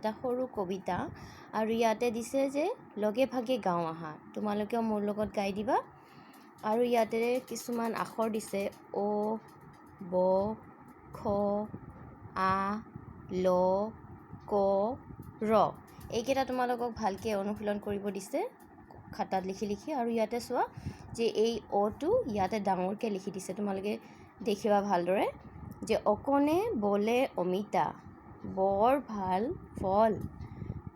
এটা সৰু কবিতা আৰু ইয়াতে দিছে যে লগে ভাগে গাওঁ আহা তোমালোকে মোৰ লগত গাই দিবা আৰু ইয়াতে কিছুমান আখৰ দিছে অ ব খ আ ল ক ৰ এইকেইটা তোমালোকক ভালকৈ অনুশীলন কৰিব দিছে খাতাত লিখি লিখি আৰু ইয়াতে চোৱা যে এই অটো ইয়াতে ডাঙৰকৈ লিখি দিছে তোমালোকে দেখিবা ভালদৰে যে অকণে বলে অমিতা বৰ ভাল ফল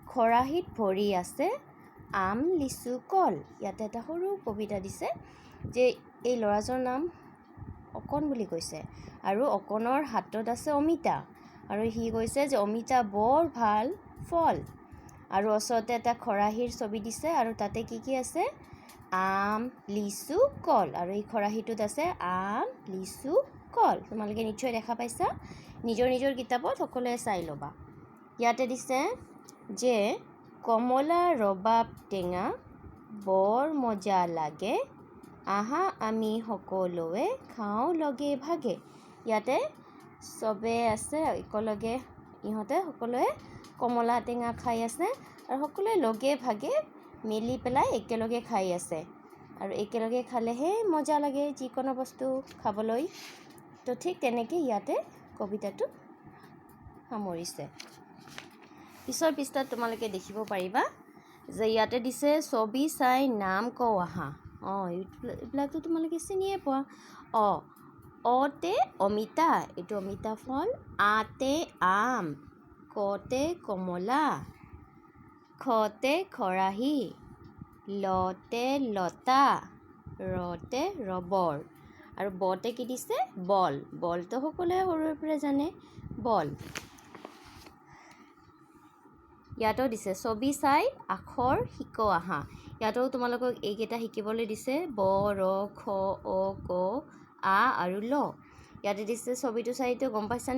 খৰাহিত ভৰি আছে আম লিচু কল ইয়াতে এটা সৰু কবিতা দিছে যে এই ল'ৰাজনৰ নাম অকণ বুলি কৈছে আৰু অকণৰ হাতত আছে অমিতা আৰু সি কৈছে যে অমিতা বৰ ভাল ফল আৰু ওচৰতে এটা খৰাহিৰ ছবি দিছে আৰু তাতে কি আছে আম লিচু কল আৰু এই খৰাহিটোত আছে আম লিচু কল তোমালোকে নিশ্চয় দেখা পাইছা নিজৰ নিজৰ কিতাপত সকলোৱে চাই ল'বা ইয়াতে দিছে যে কমলা ৰবাব টেঙা বৰ মজা লাগে আহা আমি সকলোৱে খাওঁ লগে ভাগে ইয়াতে চবে আছে একেলগে ইহঁতে সকলোৱে কমলা টেঙা খাই আছে আৰু সকলোৱে লগে ভাগে মিলি পেলাই একেলগে খাই আছে আৰু একেলগে খালেহে মজা লাগে যিকোনো বস্তু খাবলৈ তো ঠিক তেনেকৈ ইয়াতে কবিতাটো সামৰিছে পিছৰ পৃষ্ঠাত তোমালোকে দেখিব পাৰিবা যে ইয়াতে দিছে ছবি চাই নাম কওঁ আহা এইবিলাকতো তোমালোকে চিনিয়ে পোৱা অতে অমিতা এইটো অমিতা ফল আতে আম কতে কমলা খতে খৰাহি লতে লতা ৰতে ৰবৰ আৰু বতে কি দিছে বল বলটো সকলোৱে সৰুৰে পৰা জানে বল ইয়াতো দিছে ছবি চাই আখৰ শিক আহা ইয়াতো তোমালোকক এইকেইটা শিকিবলৈ দিছে ব ৰ খ অ ক আ আৰু ল ইয়াতে দিছে ছবিটো চাইতো গম পাইছা